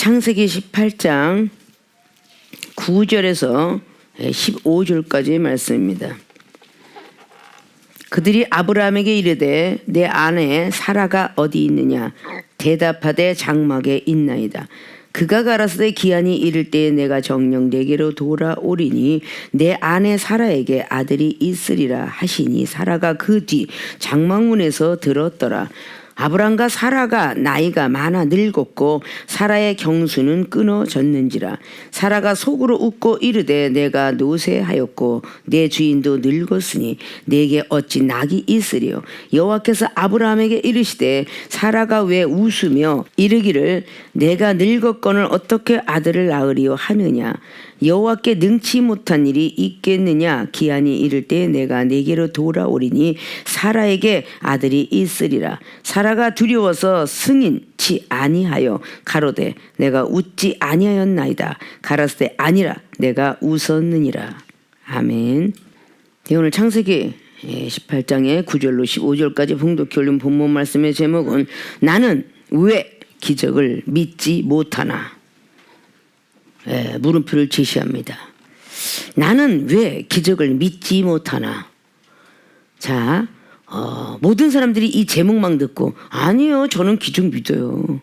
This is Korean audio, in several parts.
창세기 18장 9절에서 15절까지의 말씀입니다. 그들이 아브라함에게 이르되 내 아내 사라가 어디 있느냐 대답하되 장막에 있나이다. 그가 가라사대 기한이 이를 때에 내가 정녕 내게로 돌아오리니 내 아내 사라에게 아들이 있으리라 하시니 사라가 그 뒤 장막문에서 들었더라. 아브람과 사라가 나이가 많아 늙었고 사라의 경수는 끊어졌는지라. 사라가 속으로 웃고 이르되 내가 노쇠하였고 내 주인도 늙었으니 내게 어찌 낙이 있으리요. 여호와께서 아브라함에게 이르시되 사라가 왜 웃으며 이르기를 내가 늙었거늘 어떻게 아들을 낳으리요 하느냐. 여호와께 능치 못한 일이 있겠느냐. 기한이 이를 때 내가 내게로 돌아오리니 사라에게 아들이 있으리라. 사라가 두려워서 승인치 아니하여 가로되 내가 웃지 아니하였나이다. 가라사대 아니라 내가 웃었느니라. 아멘. 오늘 창세기 18장의 9절로 15절까지 봉독해 올린 본문 말씀의 제목은 나는 왜 기적을 믿지 못하나. 물음표를 제시합니다. 나는 왜 기적을 믿지 못하나. 자, 모든 사람들이 이 제목만 듣고 아니요 저는 기적 믿어요.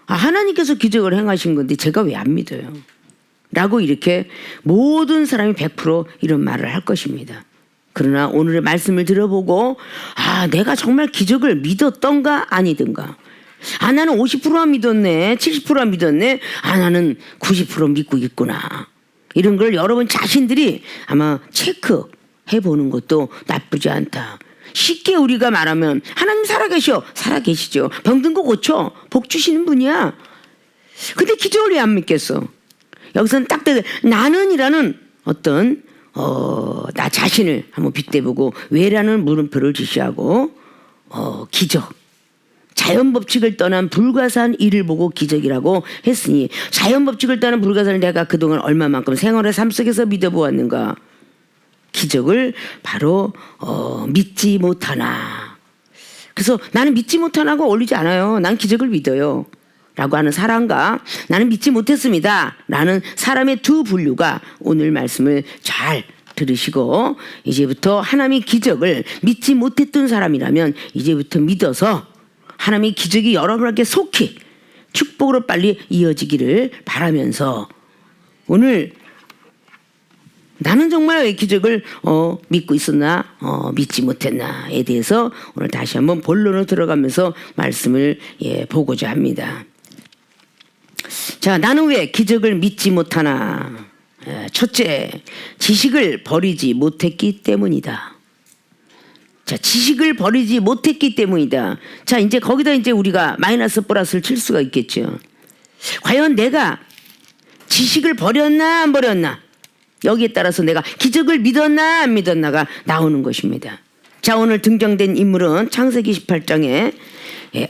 하나님께서 기적을 행하신 건데 제가 왜 안 믿어요? 라고 이렇게 모든 사람이 100% 이런 말을 할 것입니다. 그러나 오늘의 말씀을 들어보고 내가 정말 기적을 믿었던가 아니든가. 나는 50%만 믿었네. 70%만 믿었네. 나는 90% 믿고 있구나. 이런 걸 여러분 자신들이 아마 체크해 보는 것도 나쁘지 않다. 쉽게 우리가 말하면 하나님 살아계셔. 살아계시죠. 병든 거 고쳐. 복 주시는 분이야. 근데 기적을 왜 안 믿겠어? 여기서는 딱 나는이라는 어떤 나 자신을 한번 빗대보고 왜라는 물음표를 지시하고 기적. 자연법칙을 떠난 불가사한 일을 보고 기적이라고 했으니 자연법칙을 떠난 불가사한을 내가 그동안 얼마만큼 생활의 삶 속에서 믿어보았는가. 기적을 바로 믿지 못하나. 그래서 나는 믿지 못하나고 어울리지 않아요. 난 기적을 믿어요 라고 하는 사람과 나는 믿지 못했습니다 라는 사람의 두 분류가 오늘 말씀을 잘 들으시고 이제부터 하나님의 기적을 믿지 못했던 사람이라면 이제부터 믿어서 하나님의 기적이 여러분에게 속히 축복으로 빨리 이어지기를 바라면서 오늘 나는 정말 왜 기적을 믿고 있었나 믿지 못했나에 대해서 오늘 다시 한번 본론으로 들어가면서 말씀을 보고자 합니다. 자, 나는 왜 기적을 믿지 못하나. 첫째, 지식을 버리지 못했기 때문이다. 자, 지식을 버리지 못했기 때문이다. 자, 이제 거기다 이제 우리가 마이너스 플러스를 칠 수가 있겠죠. 과연 내가 지식을 버렸나 안 버렸나? 여기에 따라서 내가 기적을 믿었나 안 믿었나가 나오는 것입니다. 자, 오늘 등장된 인물은 창세기 18장에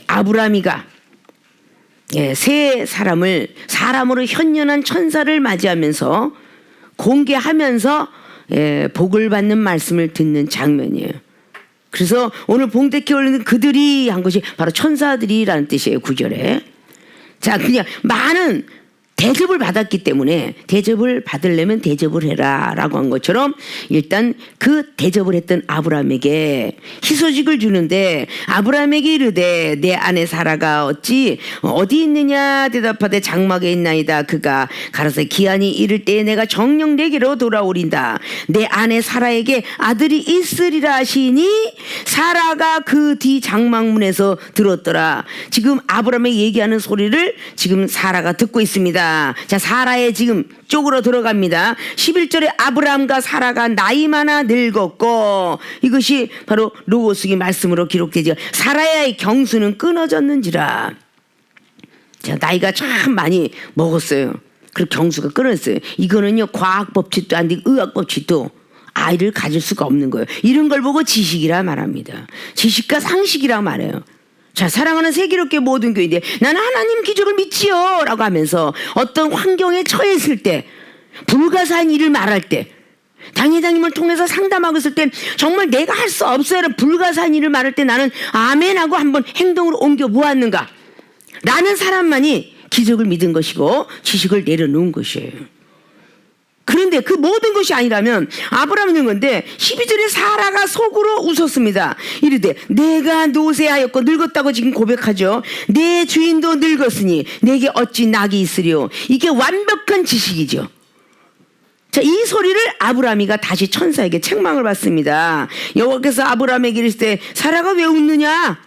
아브라함이가 세 사람으로 현연한 천사를 맞이하면서 공개하면서 복을 받는 말씀을 듣는 장면이에요. 그래서 오늘 봉독해 올리는 그들이 한 것이 바로 천사들이라는 뜻이에요. 9절에. 자, 그냥 많은 대접을 받았기 때문에 대접을 받으려면 대접을 해라 라고 한 것처럼 일단 그 대접을 했던 아브라함에게 희소식을 주는데 아브라함에게 이르되 내 아내 사라가 어디 있느냐 대답하되 장막에 있나이다. 그가 가라사 기한이 이를 때에 내가 정녕 내게로 돌아오린다. 내 아내 사라에게 아들이 있으리라 하시니 사라가 그 뒤 장막문에서 들었더라. 지금 아브라함이 얘기하는 소리를 지금 사라가 듣고 있습니다. 자, 사라의 지금 쪽으로 들어갑니다. 11절에 아브라함과 사라가 나이 많아 늙었고 이것이 바로 로고스기 말씀으로 기록되죠. 사라의 경수는 끊어졌는지라. 자, 나이가 참 많이 먹었어요. 그리고 경수가 끊어졌어요. 이거는요 과학 법칙도 안 되고 의학 법칙도 아이를 가질 수가 없는 거예요. 이런 걸 보고 지식이라 말합니다. 지식과 상식이라 말해요. 자, 사랑하는 세계롭게 모든 교인들, 나는 하나님 기적을 믿지요 라고 하면서 어떤 환경에 처했을 때, 불가사한 일을 말할 때, 당회장님을 통해서 상담하고 있을 때 정말 내가 할 수 없어요 불가사한 일을 말할 때 나는 아멘하고 한번 행동으로 옮겨 보았는가 라는 사람만이 기적을 믿은 것이고 지식을 내려놓은 것이에요. 그런데 그 모든 것이 아니라면 아브라함은 있는 건데 12절에 사라가 속으로 웃었습니다. 이르되 내가 노쇠하였고 늙었다고 지금 고백하죠. 내 주인도 늙었으니 내게 어찌 낙이 있으리요. 이게 완벽한 지식이죠. 자, 이 소리를 아브라함이가 다시 천사에게 책망을 받습니다. 여호와께서 아브라함에게 이르시되 사라가 왜 웃느냐?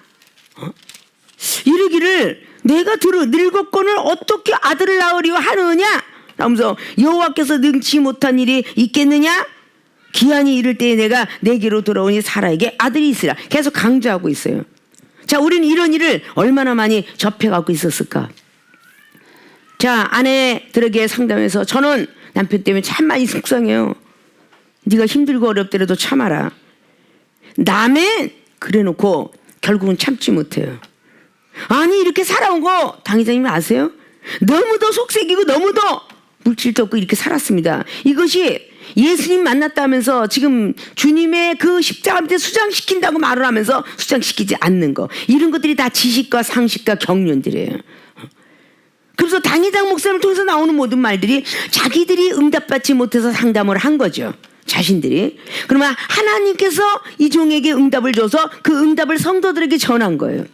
이르기를 내가 늙었거늘 어떻게 아들을 낳으려 하느냐? 라면서 여호와께서 능치 못한 일이 있겠느냐? 기한이 이를 때에 내가 내게로 돌아오니 사라에게 아들이 있으라. 계속 강조하고 있어요. 자, 우리는 이런 일을 얼마나 많이 접해갖고 있었을까? 자, 아내들에게 상담해서 저는 남편 때문에 참 많이 속상해요. 네가 힘들고 어렵더라도 참아라. 남의 그래놓고 결국은 참지 못해요. 아니 이렇게 살아온 거 당회장님 아세요? 너무도 속색이고 너무도 물질도 없고 이렇게 살았습니다. 이것이 예수님 만났다면서 지금 주님의 그 십자가 밑에 수장시킨다고 말을 하면서 수장시키지 않는 거, 이런 것들이 다 지식과 상식과 경륜들이에요. 그래서 당회장 목사님을 통해서 나오는 모든 말들이 자기들이 응답받지 못해서 상담을 한 거죠. 자신들이. 그러면 하나님께서 이 종에게 응답을 줘서 그 응답을 성도들에게 전한 거예요.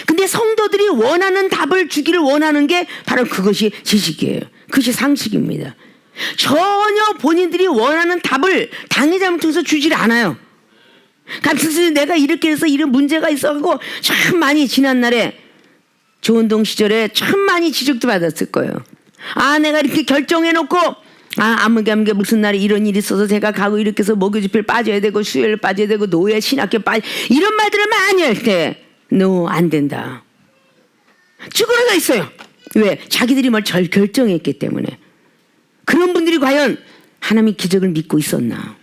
근데 성도들이 원하는 답을 주기를 원하는 게 바로 그것이 지식이에요. 그것이 상식입니다. 전혀 본인들이 원하는 답을 당회장을 통해서 주질 않아요. 갑자기 내가 이렇게 해서 이런 문제가 있어가지고 참 많이 지난날에 조은동 시절에 참 많이 지적도 받았을 거예요. 아, 내가 이렇게 결정해놓고 아무게 무슨 날에 이런 일이 있어서 제가 가고 이렇게 해서 목요 집회를 빠져야 되고 수요일 빠져야 되고 노예 신학교 이런 말들을 많이 할 때 no, 안 된다. 쭈그러져 있어요. 왜? 자기들이 뭘 결정했기 때문에. 그런 분들이 과연 하나님의 기적을 믿고 있었나?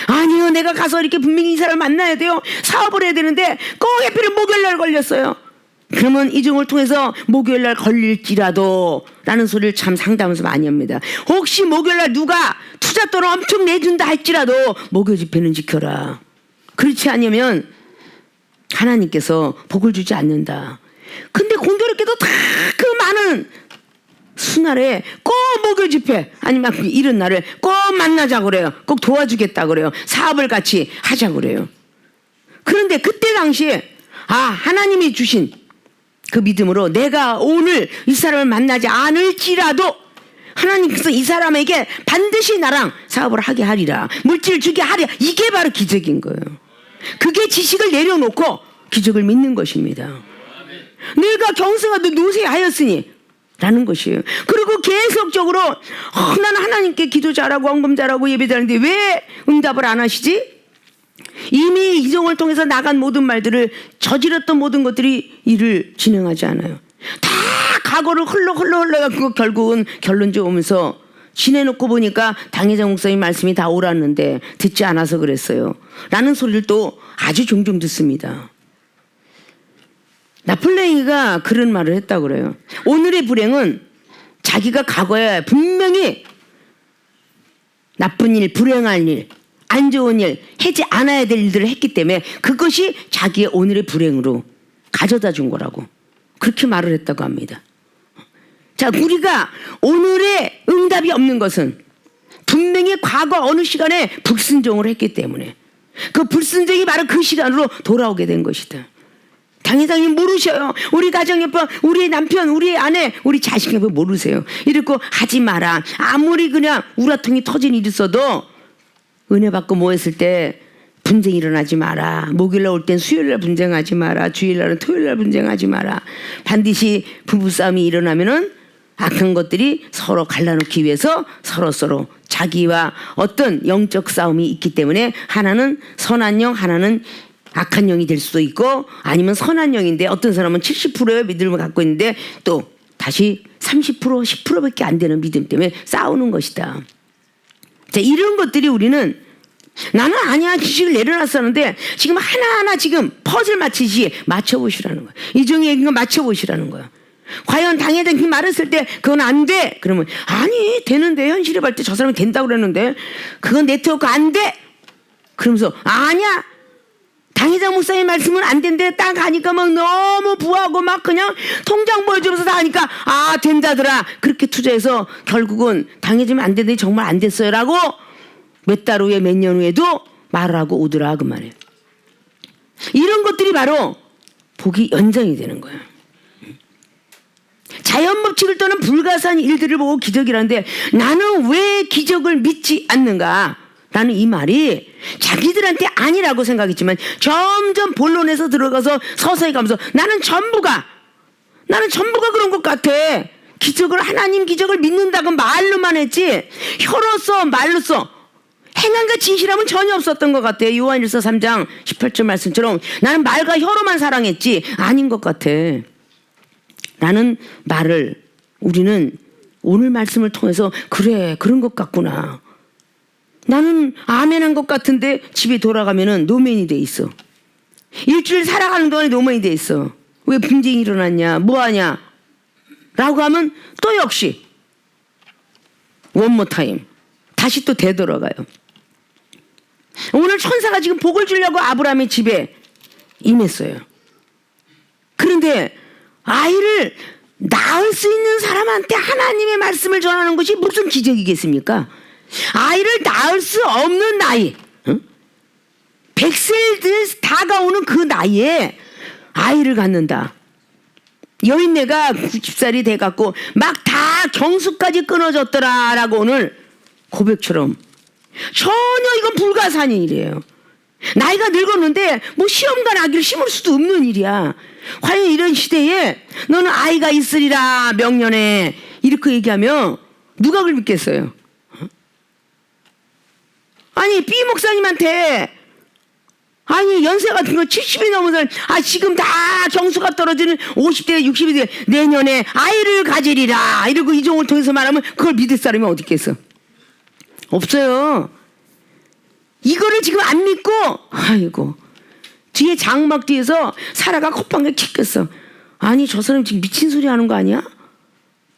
아니요, 내가 가서 이렇게 분명히 이 사람을 만나야 돼요. 사업을 해야 되는데 꼭 하필은 목요일날 걸렸어요. 그러면 이 종을 통해서 목요일날 걸릴지라도 라는 소리를 참 상담하면서 많이 합니다. 혹시 목요일날 누가 투잣돈을 엄청 내준다 할지라도 목요 집회는 지켜라. 그렇지 않으면 하나님께서 복을 주지 않는다. 근데 공교롭게도 다 그 많은 수날에 꼭 목요 집회 아니면 이런 날에 꼭 만나자고 그래요. 꼭 도와주겠다고 그래요. 사업을 같이 하자고 그래요. 그런데 그때 당시에 하나님이 주신 그 믿음으로 내가 오늘 이 사람을 만나지 않을지라도 하나님께서 이 사람에게 반드시 나랑 사업을 하게 하리라, 물질 주게 하리라. 이게 바로 기적인 거예요. 그게 지식을 내려놓고 기적을 믿는 것입니다. 내가 경성하도 노쇠하였으니 라는 것이에요. 그리고 계속적으로 나는 하나님께 기도 잘하고 헌금 잘하고 예배 잘하는데 왜 응답을 안 하시지? 이미 이 종을 통해서 나간 모든 말들을 저질렀던 모든 것들이 일을 진행하지 않아요. 다 과거를 흘러가고 결국은 결론적 오면서 지내놓고 보니까 당회장 목사님 말씀이 다 옳았는데 듣지 않아서 그랬어요 라는 소리를 또 아주 종종 듣습니다. 나폴레옹이가 그런 말을 했다고 그래요. 오늘의 불행은 자기가 과거에 분명히 나쁜 일, 불행한 일, 안 좋은 일, 하지 않아야 될 일들을 했기 때문에 그것이 자기의 오늘의 불행으로 가져다 준 거라고 그렇게 말을 했다고 합니다. 자, 우리가 오늘의 응답이 없는 것은 분명히 과거 어느 시간에 불순종을 했기 때문에 그 불순종이 바로 그 시간으로 돌아오게 된 것이다. 당회장님 모르셔요. 우리 가정예뻐, 우리 남편, 우리 아내, 우리 자식예뻐 모르세요. 이러고 하지 마라. 아무리 그냥 우라통이 터진 일이 있어도 은혜 받고 모였을 때 분쟁 일어나지 마라. 목요일날 올 땐 수요일날 분쟁하지 마라. 주일날은 토요일날 분쟁하지 마라. 반드시 부부싸움이 일어나면은 악한 것들이 서로 갈라놓기 위해서 서로 자기와 어떤 영적 싸움이 있기 때문에 하나는 선한 영, 하나는 악한 영이 될 수도 있고 아니면 선한 영인데 어떤 사람은 70%의 믿음을 갖고 있는데 또 다시 30% 10%밖에 안 되는 믿음 때문에 싸우는 것이다. 자, 이런 것들이 우리는 나는 아니야 지식을 내려놨었는데 지금 하나하나 지금 퍼즐 맞히지 맞춰보시라는 거야. 이종의 얘기가 맞춰보시라는 거야. 과연 당회장님 말했을 때 그건 안 돼. 그러면 아니 되는데 현실에 볼 때 저 사람이 된다고 그랬는데 그건 네트워크 안 돼. 그러면서 아니야. 당회장 목사님 말씀은 안 된대. 딱 가니까 막 너무 부하고 막 그냥 통장 보여주면서 다 하니까 아 된다더라. 그렇게 투자해서 결국은 당회장이 안 된대. 정말 안 됐어요 라고 몇 달 후에 몇 년 후에도 말을 하고 오더라 그 말이에요. 이런 것들이 바로 복이 연장이 되는 거예요. 자연 법칙을 떠난 불가사한 일들을 보고 기적이라는데 나는 왜 기적을 믿지 않는가? 라는 이 말이 자기들한테 아니라고 생각했지만 점점 본론에서 들어가서 서서히 가면서 나는 전부가 그런 것 같아. 기적을 하나님 기적을 믿는다고 말로만 했지 혀로써 말로써 행함과 진실함은 전혀 없었던 것 같아. 요한일서 3장 18절 말씀처럼 나는 말과 혀로만 사랑했지 아닌 것 같아. 라는 말을 우리는 오늘 말씀을 통해서 그래 그런 것 같구나. 나는 아멘한 것 같은데 집에 돌아가면은 노맨이 돼 있어. 일주일 살아가는 동안에 노맨이 돼 있어. 왜 분쟁이 일어났냐 뭐하냐 라고 하면 또 역시 원모 타임 다시 또 되돌아가요. 오늘 천사가 지금 복을 주려고 아브라함의 집에 임했어요. 그런데 아이를 낳을 수 있는 사람한테 하나님의 말씀을 전하는 것이 무슨 기적이겠습니까? 아이를 낳을 수 없는 나이, 100세들 다가오는 그 나이에 아이를 갖는다. 여인네가 90살이 돼갖고 막 다 경수까지 끊어졌더라 라고 오늘 고백처럼 전혀 이건 불가사한 일이에요. 나이가 늙었는데 뭐 시험관 아기를 심을 수도 없는 일이야. 과연 이런 시대에 너는 아이가 있으리라 명년에 이렇게 얘기하면 누가 그걸 믿겠어요? 아니 B 목사님한테 아니 연세 같은 거 70이 넘은 사람 지금 다 경수가 떨어지는 50대 60대 내년에 아이를 가지리라 이러고 이종을 통해서 말하면 그걸 믿을 사람이 어디 있겠어? 없어요. 이거를 지금 안 믿고 아이고 뒤에 장막 뒤에서 사라가 콧방귀 킥겼어. 아니 저 사람 지금 미친 소리 하는 거 아니야?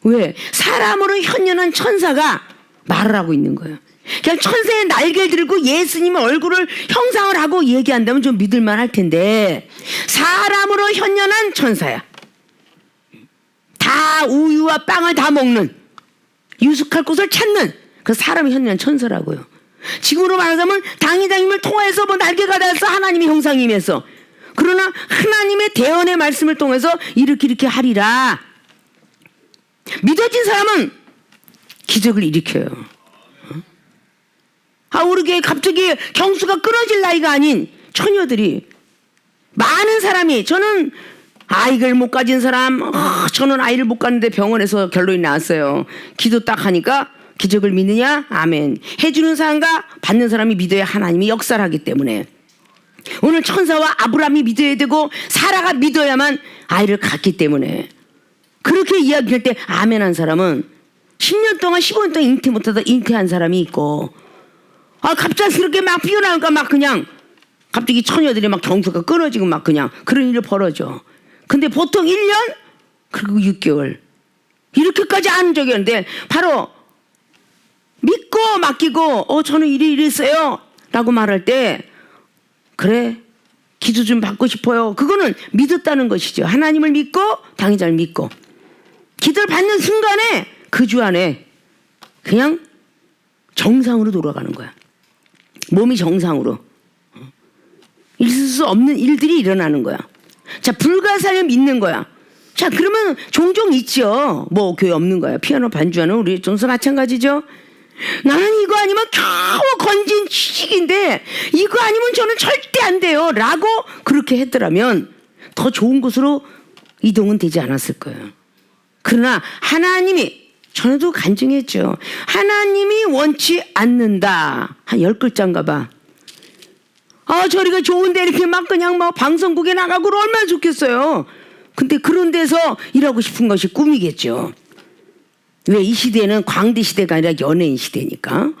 왜? 사람으로 현연한 천사가 말을 하고 있는 거예요. 그냥 천사의 날개를 들고 예수님의 얼굴을 형상을 하고 얘기한다면 좀 믿을만 할 텐데 사람으로 현연한 천사야. 다 우유와 빵을 다 먹는 유숙할 곳을 찾는 그 사람이 현연한 천사라고요. 지금으로 말하자면 당회장님을 통해서 뭐 날개가 달아서 하나님의 형상이 임해서 그러나 하나님의 대언의 말씀을 통해서 이렇게 하리라. 믿어진 사람은 기적을 일으켜요. 우리 교회 갑자기 경수가 끊어질 나이가 아닌 처녀들이 많은 사람이 저는 아이를 못 가진 사람 저는 아이를 못 갔는데 병원에서 결론이 나왔어요. 기도 딱 하니까 기적을 믿느냐? 아멘. 해주는 사람과 받는 사람이 믿어야 하나님이 역사를 하기 때문에 오늘 천사와 아브라함이 믿어야 되고 사라가 믿어야만 아이를 갖기 때문에 그렇게 이야기할 때 아멘한 사람은 10년 동안 15년 동안 잉태 못하다 잉태한 사람이 있고 갑작스럽게 막 피어나니까 막 그냥 갑자기 처녀들이 막 경수가 끊어지고 막 그냥 그런 일이 벌어져. 근데 보통 1년 그리고 6개월 이렇게까지 하는 적이 있는데 바로 믿고 맡기고 저는 이랬어요 라고 말할 때 그래 기도 좀 받고 싶어요. 그거는 믿었다는 것이죠. 하나님을 믿고 당회장을 믿고 기도를 받는 순간에 그 주 안에 그냥 정상으로 돌아가는 거야. 몸이 정상으로 있을 수 없는 일들이 일어나는 거야. 자 불가사를 믿는 거야. 자 그러면 종종 있죠. 뭐 교회 없는 거야. 피아노 반주하는 우리 종서 마찬가지죠. 나는 이거 아니면 겨우 건진 취직인데 이거 아니면 저는 절대 안 돼요 라고 그렇게 했더라면 더 좋은 곳으로 이동은 되지 않았을 거예요. 그러나 하나님이 전에도 간증했죠. 하나님이 원치 않는다. 한 10글자인가 봐. 저리가 좋은데 이렇게 막 그냥 뭐 방송국에 나가고 얼마나 좋겠어요. 근데 그런 데서 일하고 싶은 것이 꿈이겠죠. 왜 이 시대는 광대 시대가 아니라 연예인 시대니까.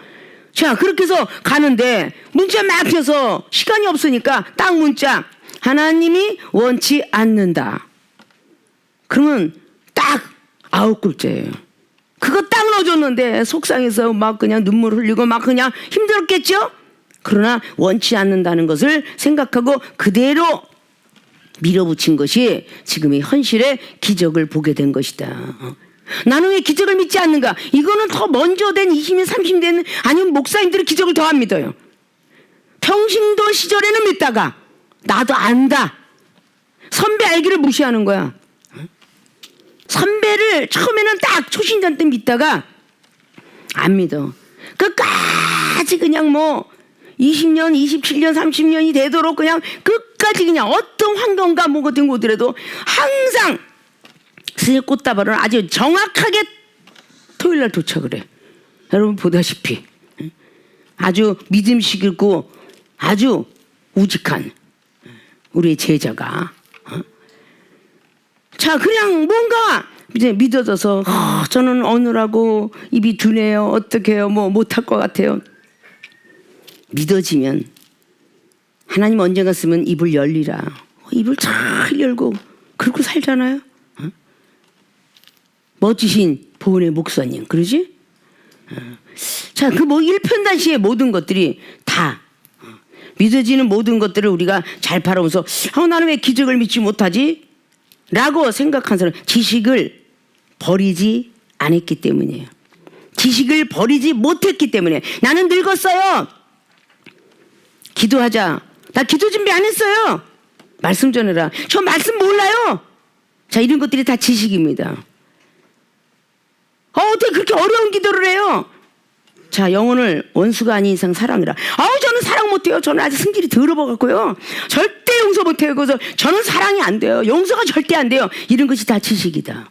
자 그렇게 해서 가는데 문자 막 펴서 시간이 없으니까 딱 문자 하나님이 원치 않는다. 그러면 딱 9글자예요. 그거 딱 넣어줬는데 속상해서 막 그냥 눈물 흘리고 막 그냥 힘들었겠죠? 그러나 원치 않는다는 것을 생각하고 그대로 밀어붙인 것이 지금의 현실의 기적을 보게 된 것이다. 나는 왜 기적을 믿지 않는가? 이거는 더 먼저 된 20년, 30년 된 아니면 목사님들이 기적을 더 안 믿어요. 평신도 시절에는 믿다가 나도 안다. 선배 알기를 무시하는 거야. 선배를 처음에는 딱 초신자 때 믿다가 안 믿어. 끝까지 그냥 뭐 20년, 27년, 30년이 되도록 그냥 끝까지 그냥 어떤 환경과 뭐 같은 곳이라도 항상 스님 꽃다발은 아주 정확하게 토요일날 도착을 해. 여러분 보다시피 아주 믿음식 있고 아주 우직한 우리의 제자가 자 그냥 뭔가 이제 믿어져서 저는 어느라고 입이 둔해요. 어떻게 해요? 뭐 못할 것 같아요. 믿어지면 하나님 언젠가 쓰면 입을 열리라. 입을 잘 열고 그러고 살잖아요. 멋지신 보은의 목사님 그러지? 자, 그 뭐 일편단시의 모든 것들이 다 믿어지는 모든 것들을 우리가 잘 바라보면서 나는 왜 기적을 믿지 못하지? 라고 생각한 사람 지식을 버리지 않았기 때문이에요. 지식을 버리지 못했기 때문에 나는 늙었어요. 기도하자. 나 기도 준비 안 했어요. 말씀 전해라. 저 말씀 몰라요. 자, 이런 것들이 다 지식입니다. 어떻게 그렇게 어려운 기도를 해요? 자, 영혼을 원수가 아닌 이상 사랑이라. 저는 사랑 못해요. 저는 아직 승질이 더러워갖고요. 절대 용서 못해요. 그래서 저는 사랑이 안 돼요. 용서가 절대 안 돼요. 이런 것이 다 지식이다.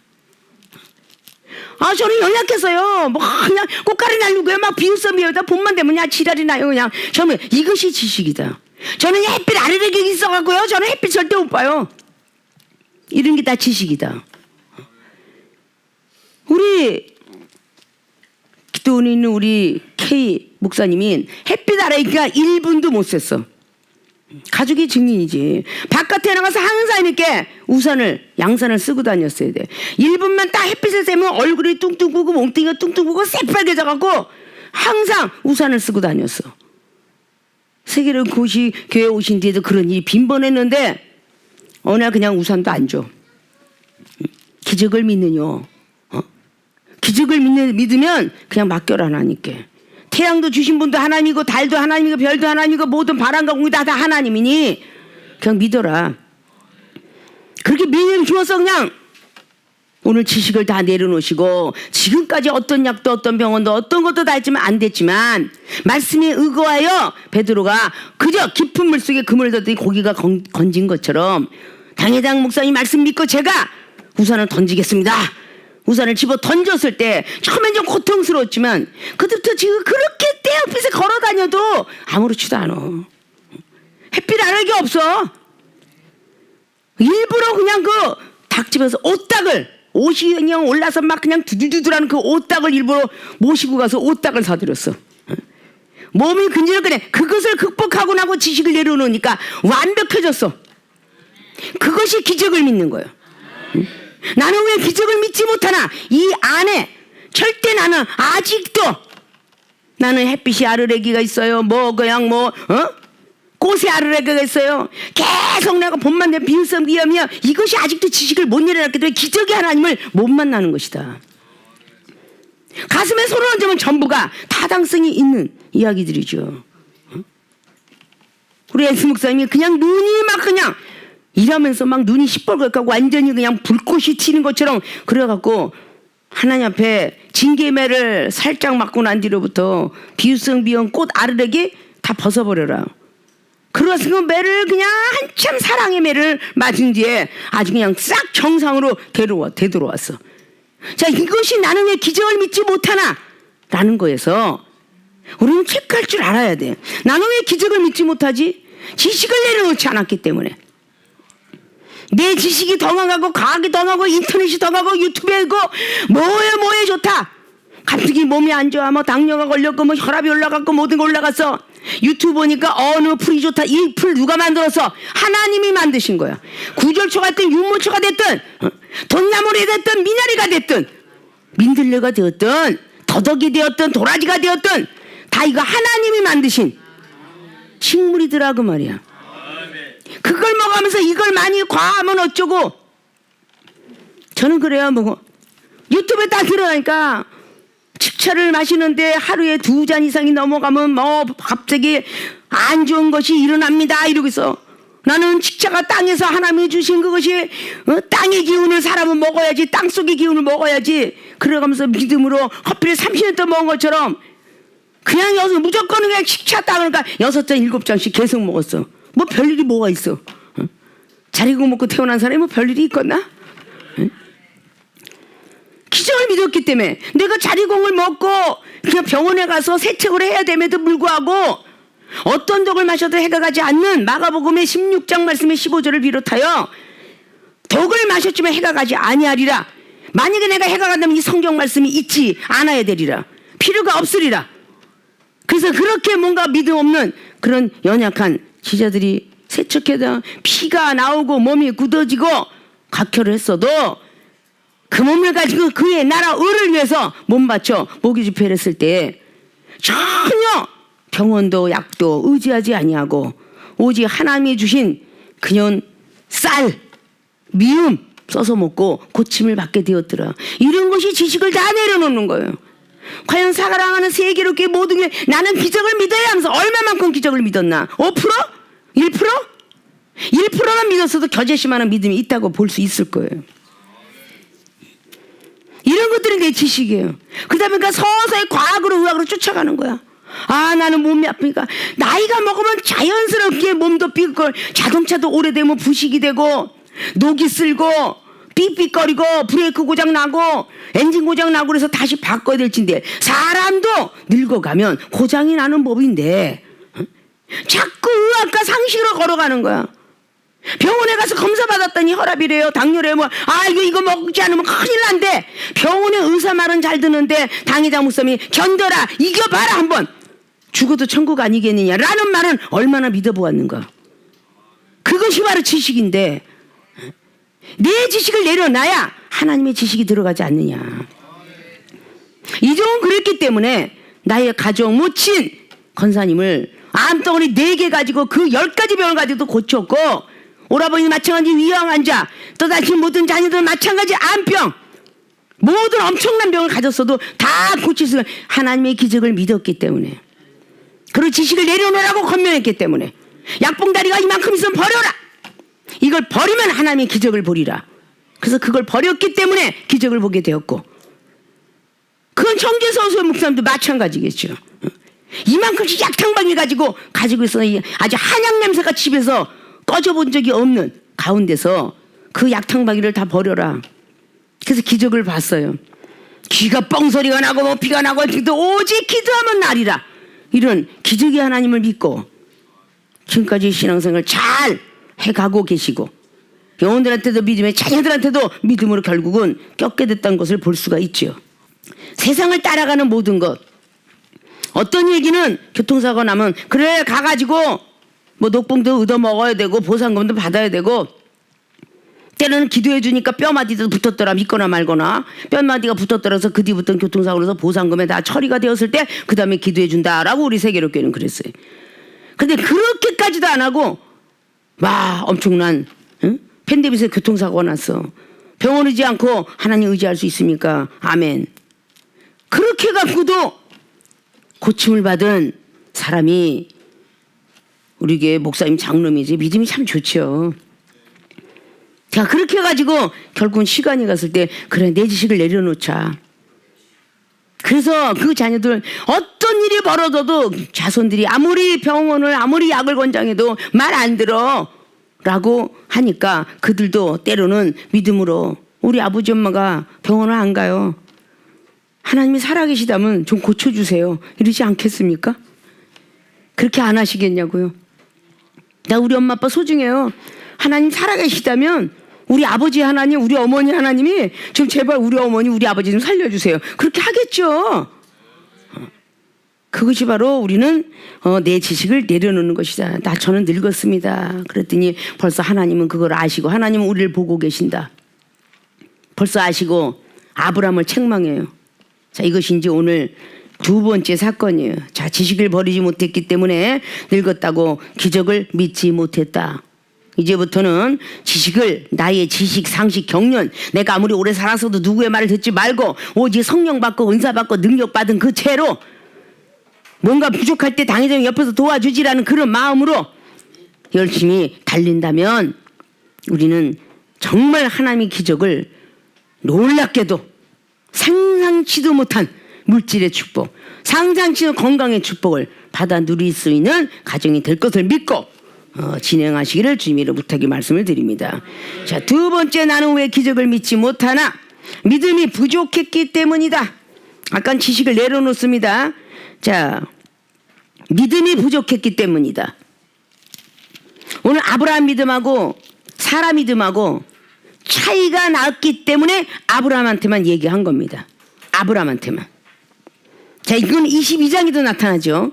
저는 연약해서요. 뭐 그냥 꽃가루 날리고요. 막 비웃음이에요. 봄만 되면 그냥 지랄이 나요. 그냥 저는 이것이 지식이다. 저는 햇빛 아래력이 있어갖고요. 저는 햇빛 절대 못 봐요. 이런 게 다 지식이다. 우리 기도원에 있는 우리 K 목사님이 햇빛 아래니까 1분도 못 쐈어. 가족이 증인이지. 바깥에 나가서 항상 이렇게 우산을 양산을 쓰고 다녔어야 돼. 1분만 딱 햇빛을 쐬면 얼굴이 뚱뚱 부고 몸뚱이가 뚱뚱 부고 새빨개져갖고 항상 우산을 쓰고 다녔어. 세계를 교회 오신 뒤에도 그런 일이 빈번했는데 어느 날 그냥 우산도 안 줘. 기적을 믿느뇨. 기적을 믿으면 그냥 맡겨라 하나님께. 태양도 주신 분도 하나님이고 달도 하나님이고 별도 하나님이고 모든 바람과 공기 다 하나님이니 그냥 믿어라. 그렇게 믿음 주어서 그냥 오늘 지식을 다 내려놓으시고 지금까지 어떤 약도 어떤 병원도 어떤 것도 다 했지만 안 됐지만 말씀에 의거하여 베드로가 그저 깊은 물속에 그물 던더니 고기가 건진 것처럼 당회장 목사님 말씀 믿고 제가 우산을 던지겠습니다. 우산을 집어 던졌을 때 처음엔 좀 고통스러웠지만 그때부터 지금 그렇게 태양빛에 걸어 다녀도 아무렇지도 않아. 햇빛 아래기 없어. 일부러 그냥 그 닭집에서 옷이 그냥 올라서 막 그냥 두두두두라는 그 옷닭을 일부러 모시고 가서 옷닭을 사들였어. 몸이 근질거려. 그것을 극복하고 나고 지식을 내려놓으니까 완벽해졌어. 그것이 기적을 믿는 거예요. 나는 왜 기적을 믿지 못하나? 이 안에 절대 나는 아직도 나는 햇빛이 아르레기가 있어요. 꽃에 아르레기가 있어요. 계속 내가 봄만 되면 비웃음 비하며 이것이 아직도 지식을 못 내려놨기 때문에 기적의 하나님을 못 만나는 것이다. 가슴에 손을 얹으면 전부가 타당성이 있는 이야기들이죠. 우리 앤스 목사님이 그냥 눈이 막 그냥 일하면서 막 눈이 시뻘겋고 완전히 그냥 불꽃이 튀는 것처럼 그래갖고 하나님 앞에 징계매를 살짝 맞고 난 뒤로부터 비유성 비용 꽃 아르레기 다 벗어버려라. 그래서 그 매를 그냥 한참 사랑의 매를 맞은 뒤에 아주 그냥 싹 정상으로 되돌아왔어. 자, 이것이 나는 왜 기적을 믿지 못하나? 라는 거에서 우리는 체크할 줄 알아야 돼. 나는 왜 기적을 믿지 못하지? 지식을 내려놓지 않았기 때문에. 내 지식이 더 나가고 과학이 더 나가고 인터넷이 더 나가고 유튜브에 있고 뭐에 좋다. 갑자기 몸이 안 좋아. 뭐 당뇨가 걸렸고 뭐 혈압이 올라갔고 모든 거 올라갔어. 유튜브 보니까 어느 풀이 좋다. 이 풀 누가 만들었어? 하나님이 만드신 거야. 구절초가 됐든 윤모초가 됐든 돈나물이 됐든 미나리가 됐든 민들레가 되었든 더덕이 되었든 도라지가 되었든 다 이거 하나님이 만드신 식물이더라 그 말이야. 그걸 먹으면서 이걸 많이 과하면 어쩌고. 저는 그래요. 뭐 유튜브에 딱 들어가니까 칙차를 마시는데 하루에 2잔 이상이 넘어가면 뭐 갑자기 안 좋은 것이 일어납니다 이러고 있어. 나는 칙차가 땅에서 하나님이 주신 그것이 땅의 기운을 사람은 먹어야지, 땅속의 기운을 먹어야지. 그래가면서 믿음으로 커피를 30년 동안 먹은 것처럼 그냥 여기서 무조건 그냥 칙차 따르니까 6잔 7잔씩 계속 먹었어. 뭐 별일이 뭐가 있어. 자리고 먹고 태어난 사람이 뭐 별일이 있겠나? 기적을 믿었기 때문에 내가 자리공을 먹고 그냥 병원에 가서 세척을 해야 됨에도 불구하고 어떤 독을 마셔도 해가 가지 않는 마가복음의 16장 말씀의 15절을 비롯하여 독을 마셨지만 해가 가지 아니하리라. 만약에 내가 해가 간다면 이 성경 말씀이 있지 않아야 되리라. 필요가 없으리라. 그래서 그렇게 뭔가 믿음 없는 그런 연약한 지자들이 세척해다 피가 나오고 몸이 굳어지고 각혈을 했어도 그 몸을 가지고 그의 나라 의를 위해서 몸 바쳐 모기 집회를 했을 때 전혀 병원도 약도 의지하지 아니하고 오직 하나님이 주신 그냥 쌀, 미음 써서 먹고 고침을 받게 되었더라. 이런 것이 지식을 다 내려놓는 거예요. 과연 사랑하는 세계로 그 모든 게 나는 기적을 믿어야 하면서 얼마만큼 기적을 믿었나? 5%? 1%? 1%만 믿었어도 겨재씨만한 믿음이 있다고 볼 수 있을 거예요. 이런 것들이 내 지식이에요. 그러다 보니까 서서히 과학으로 의학으로 쫓아가는 거야. 아, 나는 몸이 아프니까 나이가 먹으면 자연스럽게 몸도 삐걸, 자동차도 오래되면 부식이 되고 녹이 쓸고 삐삐거리고 브레이크 고장 나고 엔진 고장 나고 그래서 다시 바꿔야 될진데 사람도 늙어가면 고장이 나는 법인데 자꾸 의학과 상식으로 걸어가는 거야. 병원에 가서 검사 받았더니 혈압이래요, 당뇨래요. 뭐 이거 먹지 않으면 큰일 난대. 병원에 의사 말은 잘 듣는데 당회장 목사님이 견뎌라, 이겨봐라 한번. 죽어도 천국 아니겠느냐라는 말은 얼마나 믿어보았는가. 그것이 바로 지식인데 내 지식을 내려놔야 하나님의 지식이 들어가지 않느냐. 이종은 그랬기 때문에 나의 가족 모친 권사님을 암덩어리 4개 가지고 그 10가지 병을 가지고도 고쳤고, 오라버니 마찬가지 위암 환자, 또다시 모든 자녀들 마찬가지 암병, 모든 엄청난 병을 가졌어도 다 고칠 수 있는 하나님의 기적을 믿었기 때문에, 그리고 지식을 내려놓으라고 권면했기 때문에, 약봉다리가 이만큼 있으면 버려라, 이걸 버리면 하나님의 기적을 보리라. 그래서 그걸 버렸기 때문에 기적을 보게 되었고, 그건 청계서수의 목사님도 마찬가지겠죠. 이만큼씩 약탕방울 가지고 있어 아주 한약 냄새가 집에서 꺼져본 적이 없는 가운데서 그 약탕방울을 다 버려라. 그래서 기적을 봤어요. 귀가 뻥소리가 나고 뭐 피가 나고 오직 기도하면 나리라. 이런 기적의 하나님을 믿고 지금까지 신앙생활 잘 해가고 계시고, 영혼들한테도 믿음에, 자녀들한테도 믿음으로 결국은 꺾게 됐다는 것을 볼 수가 있죠. 세상을 따라가는 모든 것, 어떤 얘기는 교통사고 나면 그래 가가지고 뭐 녹봉도 얻어 먹어야 되고 보상금도 받아야 되고, 때로는 기도해 주니까 뼈마디도 붙었더라, 믿거나 말거나 뼈마디가 붙었더라서 그 뒤부터는 교통사고로서 보상금에 다 처리가 되었을 때 그 다음에 기도해 준다라고 우리 세계로교회는 그랬어요. 근데 그렇게까지도 안 하고 와 엄청난 팬데믹에서 교통사고가 났어. 병원 의지 않고 하나님 의지할 수 있습니까? 아멘. 그렇게 갖고도 고침을 받은 사람이 우리 교회 목사님 장로님이지 믿음이 참 좋죠. 자, 그렇게 해가지고 결국은 시간이 갔을 때 그래 내 지식을 내려놓자. 그래서 그 자녀들 어떤 일이 벌어져도 자손들이 아무리 병원을 아무리 약을 권장해도 말 안 들어 라고 하니까 그들도 때로는 믿음으로 우리 아버지 엄마가 병원을 안 가요, 하나님이 살아계시다면 좀 고쳐주세요, 이러지 않겠습니까? 그렇게 안 하시겠냐고요. 나 우리 엄마 아빠 소중해요. 하나님 살아계시다면 우리 아버지 하나님, 우리 어머니 하나님이 좀 제발 우리 어머니 우리 아버지 좀 살려주세요, 그렇게 하겠죠. 그것이 바로 우리는 내 지식을 내려놓는 것이다. 저는 늙었습니다. 그랬더니 벌써 하나님은 그걸 아시고 하나님은 우리를 보고 계신다. 벌써 아시고 아브라함을 책망해요. 자, 이것이 이제 오늘 두 번째 사건이에요. 자, 지식을 버리지 못했기 때문에 늙었다고 기적을 믿지 못했다. 이제부터는 지식을, 나의 지식, 상식, 경륜, 내가 아무리 오래 살아서도 누구의 말을 듣지 말고 오직 성령 받고 은사 받고 능력 받은 그 채로 뭔가 부족할 때 당회장이 옆에서 도와주지라는 그런 마음으로 열심히 달린다면 우리는 정말 하나님의 기적을 놀랍게도 상상치도 못한 물질의 축복, 상상치도 건강의 축복을 받아 누릴 수 있는 가정이 될 것을 믿고 진행하시기를 주님으로 부탁의 말씀을 드립니다. 자, 두 번째, 나는 왜 기적을 믿지 못하나? 믿음이 부족했기 때문이다. 아까 지식을 내려놓습니다. 자, 믿음이 부족했기 때문이다. 오늘 아브라함 믿음하고 사라 믿음하고 차이가 났기 때문에 아브라함한테만 얘기한 겁니다. 아브라함한테만. 자, 이건 22장에도 나타나죠.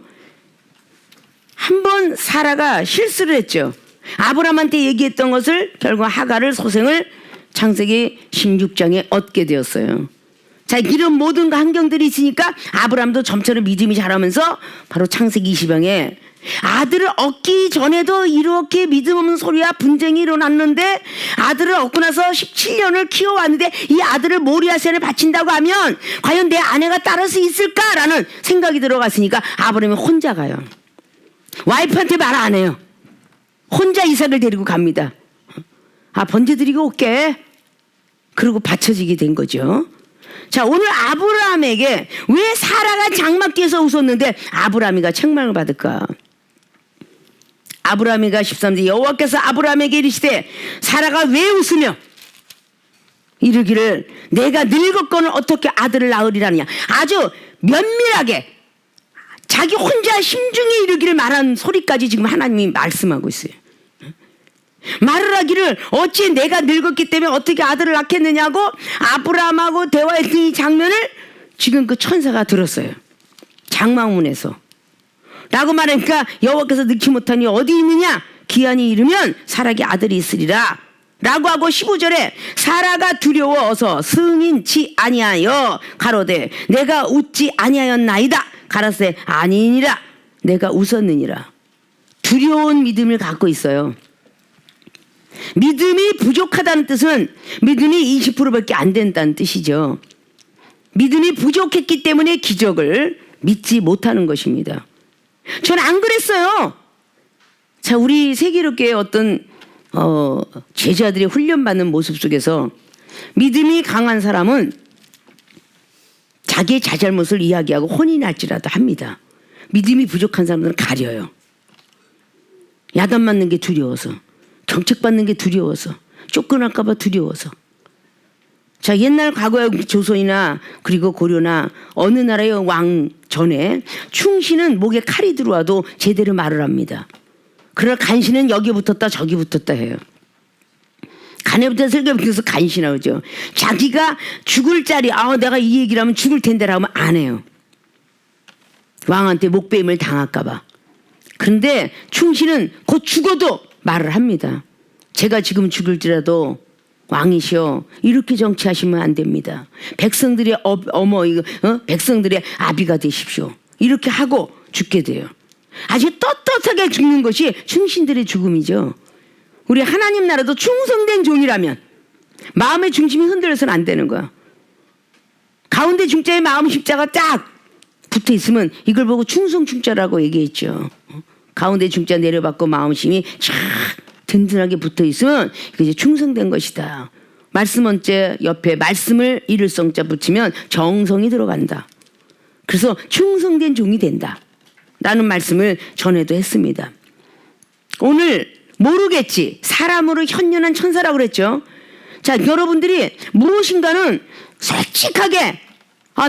한번 사라가 실수를 했죠. 아브라함한테 얘기했던 것을 결국 하갈을 소생을 창세기 16장에 얻게 되었어요. 자, 이런 모든 환경들이 있으니까 아브라함도 점차로 믿음이 자라면서 바로 창세기 20장에 아들을 얻기 전에도 이렇게 믿음 없는 소리와 분쟁이 일어났는데 아들을 얻고 나서 17년을 키워왔는데 이 아들을 모리아산에 바친다고 하면 과연 내 아내가 따를 수 있을까라는 생각이 들어갔으니까 아브라함이 혼자 가요. 와이프한테 말 안 해요. 혼자 이삭을 데리고 갑니다. 번제 드리고 올게. 그리고 바쳐지게 된 거죠. 자, 오늘 아브라함에게 왜 사라가 장막기에서 웃었는데 아브라함이가 책망을 받을까? 아브라함이가 13절 여호와께서 아브라함에게 이르시되 사라가 왜 웃으며 이르기를 내가 늙었거늘 어떻게 아들을 낳으리라느냐. 아주 면밀하게 자기 혼자 심중에 이르기를 말한 소리까지 지금 하나님이 말씀하고 있어요. 말을 하기를 어찌 내가 늙었기 때문에 어떻게 아들을 낳겠느냐고 아브라함하고 대화했던 이 장면을 지금 그 천사가 들었어요. 장막문에서 라고 말하니까 여호와께서 넣지 못하니 어디 있느냐? 기한이 이르면 사라에게 아들이 있으리라 라고 하고 15절에 사라가 두려워서 승인치 아니하여 가로되 내가 웃지 아니하였나이다. 가라사대 아니니라 내가 웃었느니라. 두려운 믿음을 갖고 있어요. 믿음이 부족하다는 뜻은 믿음이 20%밖에 안 된다는 뜻이죠. 믿음이 부족했기 때문에 기적을 믿지 못하는 것입니다. 전 안 그랬어요. 자, 우리 세계롭게 어떤 제자들이 훈련받는 모습 속에서 믿음이 강한 사람은 자기의 자잘못을 이야기하고 혼이 날지라도 합니다. 믿음이 부족한 사람들은 가려요. 야단 맞는 게 두려워서, 경책받는 게 두려워서, 쫓겨날까 봐 두려워서. 자, 옛날 과거의 조선이나 그리고 고려나 어느 나라의 왕 전에 충신은 목에 칼이 들어와도 제대로 말을 합니다. 그러나 간신은 여기 붙었다 저기 붙었다 해요. 간에 붙어서 설계 붙어서 간신하죠. 자기가 죽을 자리, 내가 이 얘기를 하면 죽을 텐데 라면 안 해요. 왕한테 목배임을 당할까 봐. 그런데 충신은 곧 죽어도 말을 합니다. 제가 지금 죽을지라도 왕이시여 이렇게 정치하시면 안 됩니다. 백성들의 백성들의 아비가 되십시오. 이렇게 하고 죽게 돼요. 아주 떳떳하게 죽는 것이 충신들의 죽음이죠. 우리 하나님 나라도 충성된 종이라면 마음의 중심이 흔들려서는 안 되는 거야. 가운데 중자에 마음 십자가 딱 붙어 있으면 이걸 보고 충성충자라고 얘기했죠. 가운데 중자 내려받고 마음심이 쫙 든든하게 붙어 있으면 이게 충성된 것이다. 말씀 언제 옆에 말씀을 이를 성자 붙이면 정성이 들어간다. 그래서 충성된 종이 된다. 라는 말씀을 전에도 했습니다. 오늘 모르겠지. 사람으로 현연한 천사라고 그랬죠. 자, 여러분들이 무엇인가는 솔직하게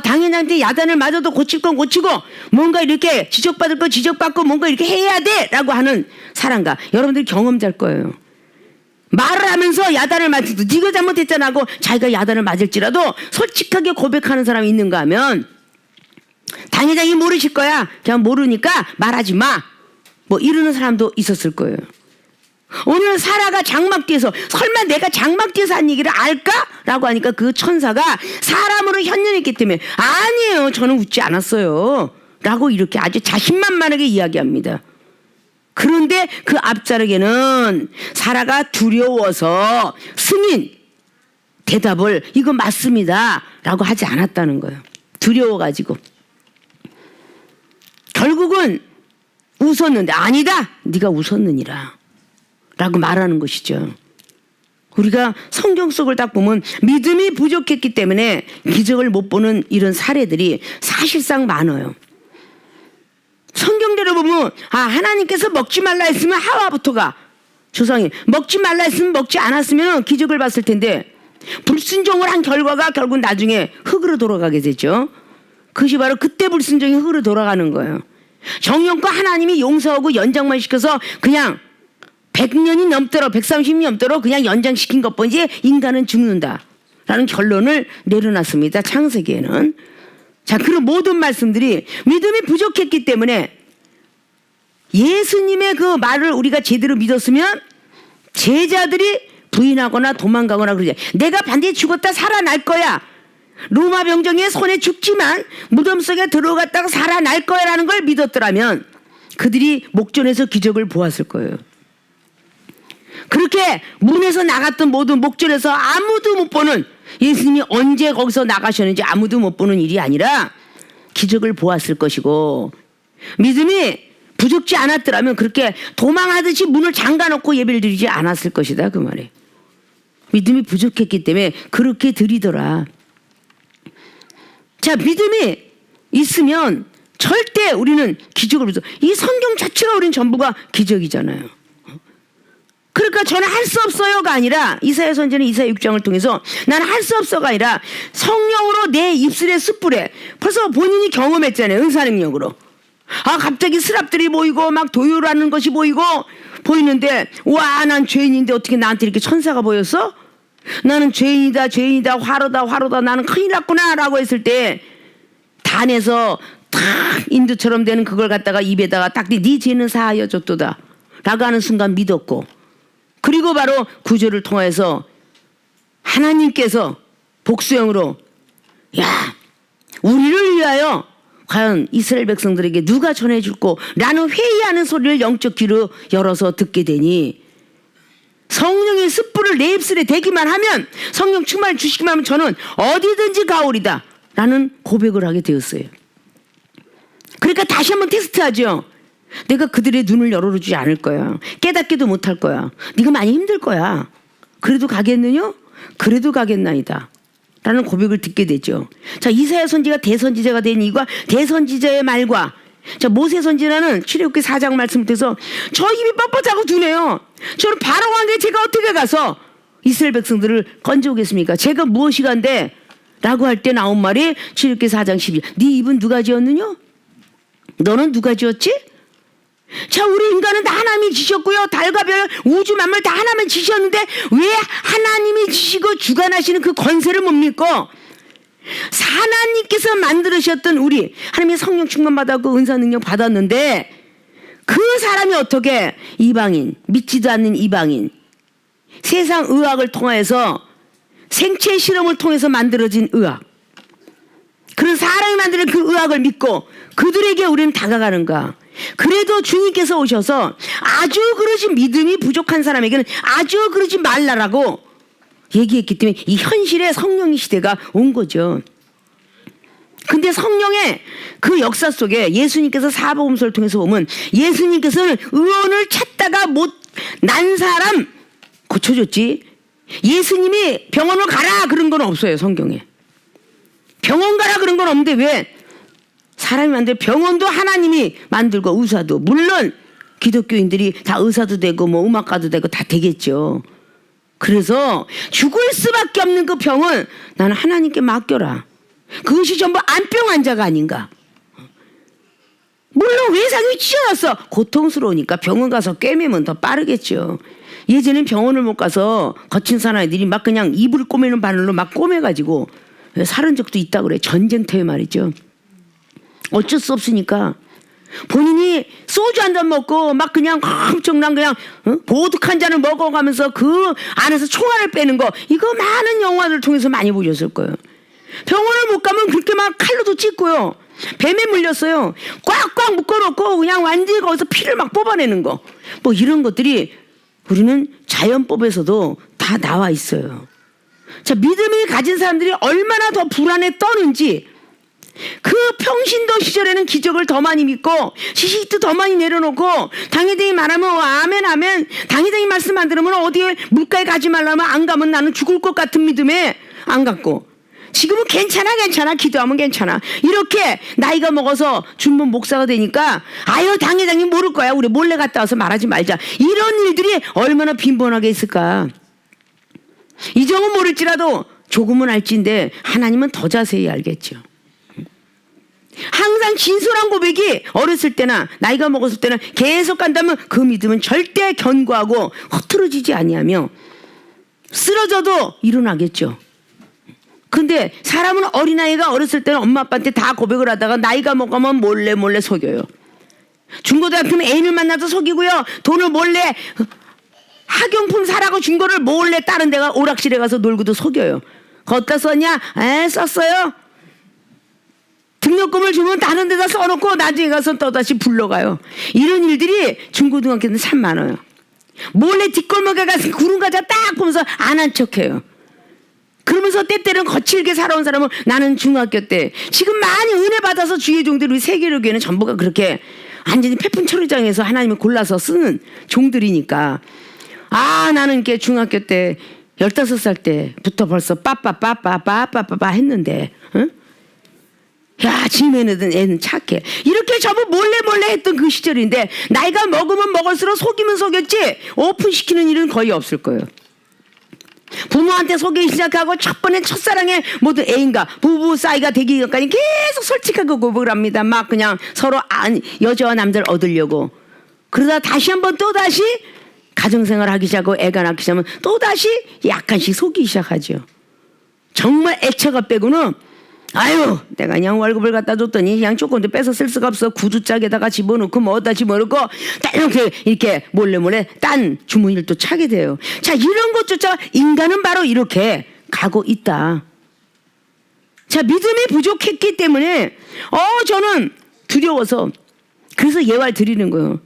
당연한테 야단을 맞아도 고칠 건 고치고 뭔가 이렇게 지적받을 거 지적받고 뭔가 이렇게 해야 돼 라고 하는 사람과 여러분들이 경험자일 거예요. 말을 하면서 야단을 맞아도 네가 잘못했잖아 하고 자기가 야단을 맞을지라도 솔직하게 고백하는 사람이 있는가 하면 당회장이 모르실 거야. 그냥 모르니까 말하지 마. 뭐 이러는 사람도 있었을 거예요. 오늘 사라가 장막뒤에서 설마 내가 장막뒤에서 한 얘기를 알까? 라고 하니까 그 천사가 사람으로 현존했기 때문에 아니에요, 저는 웃지 않았어요 라고 이렇게 아주 자신만만하게 이야기합니다. 그런데 그 앞자락에는 사라가 두려워서 승인 대답을 이거 맞습니다 라고 하지 않았다는 거예요. 두려워가지고 결국은 웃었는데 아니다, 네가 웃었느니라 라고 말하는 것이죠. 우리가 성경 속을 딱 보면 믿음이 부족했기 때문에 기적을 못 보는 이런 사례들이 사실상 많아요. 성경대로 보면 하나님께서 먹지 말라 했으면 하와부터가 조상이 먹지 말라 했으면 먹지 않았으면 기적을 봤을 텐데 불순종을 한 결과가 결국 나중에 흙으로 돌아가게 되죠. 그것이 바로 그때 불순종이 흙으로 돌아가는 거예요. 정령과 하나님이 용서하고 연장만 시켜서 그냥 100년이 넘도록 130년이 넘도록 그냥 연장시킨 것뿐이지 인간은 죽는다라는 결론을 내려놨습니다. 창세기에는. 자, 그런 모든 말씀들이 믿음이 부족했기 때문에 예수님의 그 말을 우리가 제대로 믿었으면 제자들이 부인하거나 도망가거나 그러지. 내가 반드시 죽었다 살아날 거야. 로마 병정의 손에 죽지만 무덤 속에 들어갔다가 살아날 거야 라는 걸 믿었더라면 그들이 목전에서 기적을 보았을 거예요. 그렇게 문에서 나갔던 모든 목전에서 아무도 못 보는, 예수님이 언제 거기서 나가셨는지 아무도 못 보는 일이 아니라 기적을 보았을 것이고, 믿음이 부족지 않았더라면 그렇게 도망하듯이 문을 잠가놓고 예배를 드리지 않았을 것이다 그 말이에요. 믿음이 부족했기 때문에 그렇게 드리더라. 자, 믿음이 있으면 절대 우리는 기적을 보죠. 이 성경 자체가 우린 전부가 기적이잖아요. 그러니까 저는 할 수 없어요가 아니라, 이사야 선지는 이사야 6장을 통해서 나는 할 수 없어가 아니라 성령으로 내 입술에 숯불에 벌써 본인이 경험했잖아요. 은사 능력으로. 갑자기 스랍들이 보이고 막 도요라는 것이 보이는데 와, 난 죄인인데 어떻게 나한테 이렇게 천사가 보였어? 나는 죄인이다 화로다 나는 큰일 났구나 라고 했을 때 단에서 탁 인두처럼 되는 그걸 갖다가 입에다가 딱 네 죄는 사하여 줬도다 라고 하는 순간 믿었고, 그리고 바로 구절을 통해서 하나님께서 복수형으로 야, 우리를 위하여 과연 이스라엘 백성들에게 누가 전해줄고 라는 회의하는 소리를 영적 귀로 열어서 듣게 되니, 성령의 숯불을 내 입술에 대기만 하면, 성령 충만을 주시기만 하면 저는 어디든지 가오리다 라는 고백을 하게 되었어요. 그러니까 다시 한번 테스트하죠. 내가 그들의 눈을 열어주지 않을 거야. 깨닫기도 못할 거야. 네가 많이 힘들 거야. 그래도 가겠느냐? 그래도 가겠나이다 라는 고백을 듣게 되죠. 자, 이사야 선지가 대선지자가 된 이유가 대선지자의 말과, 자, 모세 선지자는 출애굽기 4장 말씀부터 저 입이 뻣뻣하고 두네요. 저는 바로 왕에 제가 어떻게 가서 이스라엘 백성들을 건져오겠습니까? 제가 무엇이간데? 라고 할 때 나온 말이 출애굽기 4장 12절. 네 입은 누가 지었느냐? 너는 누가 지었지? 자, 우리 인간은 다 하나님이 지셨고요. 달과 별, 우주 만물 다 하나님이 지셨는데 왜 하나님이 지시고 주관하시는 그 권세를 못 믿고 하나님께서 만들으셨던 우리, 하나님의 성령 충만 받았고 은사 능력 받았는데 그 사람이 어떻게 이방인, 믿지도 않는 이방인, 세상 의학을 통해서 생체 실험을 통해서 만들어진 의학, 그런 사람이 만드는 그 의학을 믿고 그들에게 우리는 다가가는가? 그래도 주님께서 오셔서 아주 그러지 믿음이 부족한 사람에게는 아주 그러지 말라라고 얘기했기 때문에 이 현실의 성령의 시대가 온 거죠. 근데 성령의 그 역사 속에 예수님께서 사복음서를 통해서 보면 예수님께서는 의원을 찾다가 못 난 사람 고쳐줬지, 예수님이 병원을 가라 그런 건 없어요. 성경에 병원 가라 그런 건 없는데 왜? 사람이 만들 병원도 하나님이 만들고 의사도, 물론 기독교인들이 다 의사도 되고 뭐 음악가도 되고 다 되겠죠. 그래서 죽을 수밖에 없는 그 병은 나는 하나님께 맡겨라. 그것이 전부 안병 환자가 아닌가. 물론 외상이 찢어졌어. 고통스러우니까 병원 가서 꿰매면 더 빠르겠죠. 예전엔 병원을 못 가서 거친 사나이들이 막 그냥 이불 꼬매는 바늘로 막 꼬매가지고 살은 적도 있다 그래. 전쟁터에 말이죠. 어쩔 수 없으니까. 본인이 소주 한 잔 먹고 막 그냥 엄청난 그냥 보드카 한 잔을 먹어가면서 그 안에서 총알을 빼는 거, 이거 많은 영화를 통해서 많이 보셨을 거예요. 병원을 못 가면 그렇게 막 칼로도 찢고요. 뱀에 물렸어요. 꽉꽉 묶어놓고 그냥 완전히 거기서 피를 막 뽑아내는 거. 뭐 이런 것들이 우리는 자연법에서도 다 나와 있어요. 자, 믿음을 가진 사람들이 얼마나 더 불안에 떠는지, 그 평신도 시절에는 기적을 더 많이 믿고 시식도 더 많이 내려놓고 당회당이 말하면 아멘 아멘, 당회당이 말씀 안 들으면 어디에 물가에 가지 말라면 안 가면 나는 죽을 것 같은 믿음에 안 갔고, 지금은 괜찮아 기도하면 괜찮아 이렇게 나이가 먹어서 준문 목사가 되니까 아유 당회장님 모를 거야, 우리 몰래 갔다 와서 말하지 말자, 이런 일들이 얼마나 빈번하게 있을까. 이정은 모를지라도 조금은 알지인데 하나님은 더 자세히 알겠죠. 항상 진솔한 고백이 어렸을 때나 나이가 먹었을 때나 계속 간다면 그 믿음은 절대 견고하고 흐트러지지 아니하며 쓰러져도 일어나겠죠. 근데 사람은 어린아이가 어렸을 때는 엄마 아빠한테 다 고백을 하다가 나이가 먹으면 몰래 속여요. 중고등학교는 애인을 만나서 속이고요. 돈을 몰래 학용품 사라고 준 거를 몰래 다른 데가 오락실에 가서 놀고도 속여요. 걷다 썼냐? 썼어요. 등록금을 주면 다른 데다 써놓고 나중에 가서 또다시 불러가요. 이런 일들이 중고등학교는 참 많아요. 몰래 뒷골목에 가서 구름과자 딱 보면서 안 한 척해요. 그러면서 때때는 거칠게 살아온 사람은 나는 중학교 때, 지금 많이 은혜 받아서 주의 종들 우리 세계로교회는 전부가 그렇게 완전히 패픈 처리장에서 하나님을 골라서 쓰는 종들이니까, 아 나는 이렇게 중학교 때 15살 때부터 벌써 빠빠빠빠빠빠빠 했는데, 응? 야 지금 애는 착해, 이렇게 전부 몰래 했던 그 시절인데, 나이가 먹으면 먹을수록 속이면 속였지 오픈시키는 일은 거의 없을 거예요. 부모한테 속이기 시작하고 첫 번에 첫사랑에 모두 애인과 부부 사이가 되기 전까지 계속 솔직하게 고백을 합니다. 막 그냥 서로 여자와 남자를 얻으려고. 그러다 다시 한번 또다시 가정생활 하기 시작하고 애가 낳기 시작하면 또다시 약간씩 속이기 시작하죠. 정말 애처가 빼고는 아유 내가 그냥 월급을 갖다 줬더니 그냥 조금도 뺏어 쓸 수가 없어, 구두짝에다가 집어넣고 뭐다 집어넣고 이렇게 몰래 딴 주머니를 또 차게 돼요. 자, 이런 것조차 인간은 바로 이렇게 가고 있다. 자, 믿음이 부족했기 때문에 저는 두려워서 그래서 예화를 드리는 거예요.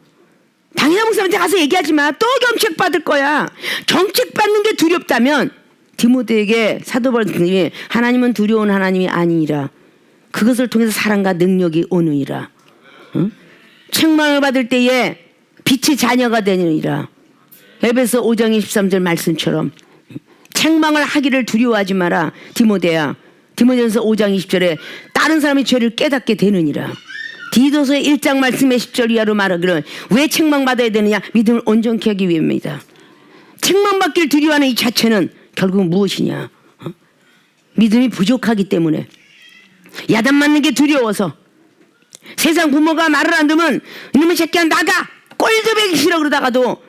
당연한 목사님한테 가서 얘기하지 마, 또 경책 받을 거야. 경책 받는 게 두렵다면 디모데에게 사도 바울이 하나님은 두려운 하나님이 아니니라, 그것을 통해서 사랑과 능력이 오느니라. 응? 책망을 받을 때에 빛의 자녀가 되느니라. 에베소 5장 23절 말씀처럼 책망을 하기를 두려워하지 마라. 디모데야, 디모데전서 5장 20절에 다른 사람의 죄를 깨닫게 되느니라. 디도서의 1장 말씀의 10절 이하로 말하기를 왜 책망받아야 되느냐, 믿음을 온전케 하기 위함이다. 책망받기를 두려워하는 이 자체는 결국 무엇이냐? 믿음이 부족하기 때문에, 야단 맞는 게 두려워서, 세상 부모가 말을 안 듣으면 이놈의 새끼야 나가 꼴도 배기 싫어 그러다가도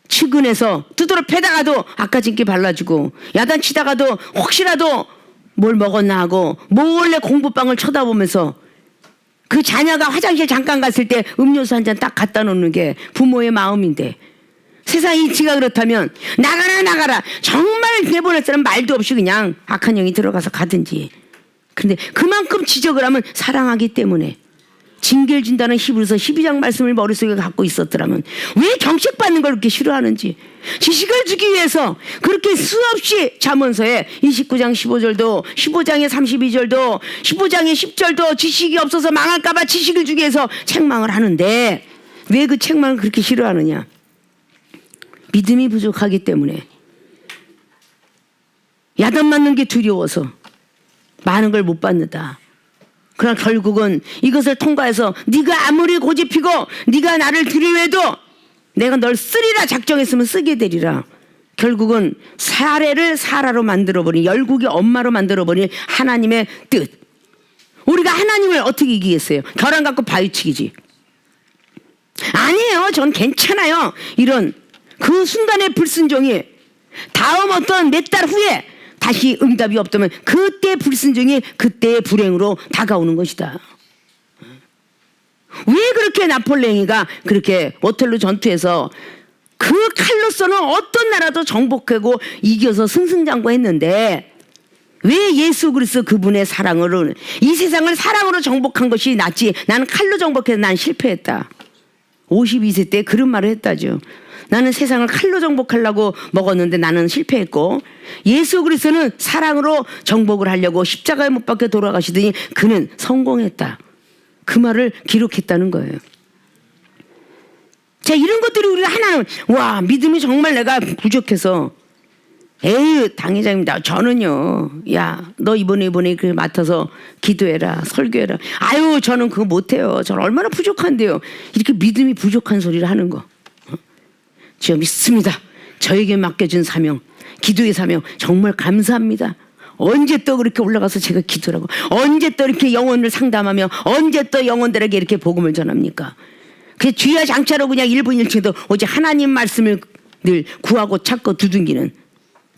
측은해서 두드러 패다가도 아까짓게 발라주고, 야단 치다가도 혹시라도 뭘 먹었나 하고 몰래 공부방을 쳐다보면서 그 자녀가 화장실 잠깐 갔을 때 음료수 한 잔 딱 갖다 놓는 게 부모의 마음인데, 세상 이치가 그렇다면 나가라 정말 내보낼 사람 말도 없이 그냥 악한 영이 들어가서 가든지. 그런데 그만큼 지적을 하면 사랑하기 때문에, 징계를 준다는 히브리서 12장 말씀을 머릿속에 갖고 있었더라면 왜 경책받는 걸 그렇게 싫어하는지, 지식을 주기 위해서 그렇게 수없이 잠언서에 29장 15절도 15장의 32절도 15장의 10절도 지식이 없어서 망할까봐 지식을 주기 위해서 책망을 하는데 왜 그 책망을 그렇게 싫어하느냐? 믿음이 부족하기 때문에, 야단 맞는 게 두려워서 많은 걸 못 받는다. 그러나 결국은 이것을 통과해서 네가 아무리 고집피고 네가 나를 두려워해도 내가 널 쓰리라 작정했으면 쓰게 되리라. 결국은 사례를 사라로 만들어버린, 열국의 엄마로 만들어버린 하나님의 뜻. 우리가 하나님을 어떻게 이기겠어요? 결함 갖고 바위치기지. 아니에요, 전 괜찮아요. 이런 그 순간의 불순종이 다음 어떤 몇 달 후에 다시 응답이 없다면 그때 불순종이 그때의 불행으로 다가오는 것이다. 왜 그렇게 나폴레옹이가 그렇게 워털루 전투에서 그 칼로서는 어떤 나라도 정복하고 이겨서 승승장구했는데 왜 예수 그리스도 그분의 사랑으로 이 세상을 사랑으로 정복한 것이 낫지 나는 칼로 정복해서 난 실패했다. 52세 때 그런 말을 했다죠. 나는 세상을 칼로 정복하려고 먹었는데 나는 실패했고 예수 그리스도는 사랑으로 정복을 하려고 십자가에 못 박혀 돌아가시더니 그는 성공했다. 그 말을 기록했다는 거예요. 자, 이런 것들이 우리가 하나는 와 믿음이 정말 내가 부족해서 에이 당회장입니다. 저는요 야 너 이번에 그 맡아서 기도해라 설교해라. 아유 저는 그거 못해요. 저는 얼마나 부족한데요. 이렇게 믿음이 부족한 소리를 하는 거. 저 믿습니다. 저에게 맡겨준 사명 기도의 사명 정말 감사합니다. 언제 또 그렇게 올라가서 제가 기도를 하고 언제 또 이렇게 영혼을 상담하며 언제 또 영혼들에게 이렇게 복음을 전합니까? 그 주야장차로 그냥 1분 1초도 오직 하나님 말씀을 늘 구하고 찾고 두둥기는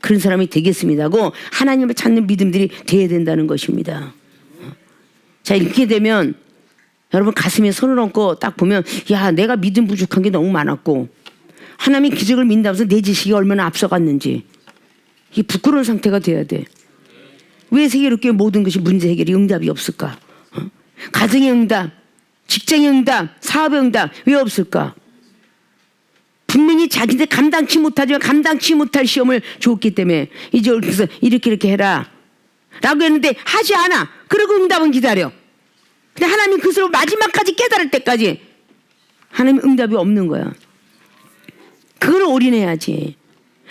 그런 사람이 되겠습니다 하고 하나님을 찾는 믿음들이 돼야 된다는 것입니다. 자 이렇게 되면 여러분 가슴에 손을 얹고 딱 보면 야 내가 믿음 부족한 게 너무 많았고 하나님이 기적을 믿는다면서 내 지식이 얼마나 앞서갔는지 이게 부끄러운 상태가 돼야 돼. 왜 세계롭게 모든 것이 문제 해결이 응답이 없을까? 가정의 응답 직장의 응답, 사업의 응답 왜 없을까? 분명히 자기들 감당치 못하지만 감당치 못할 시험을 줬기 때문에 이제 그래서 이렇게 해라 라고 했는데 하지 않아. 그리고 응답은 기다려. 근데 하나님 그것을 마지막까지 깨달을 때까지 하나님 응답이 없는 거야. 그걸 올인해야지.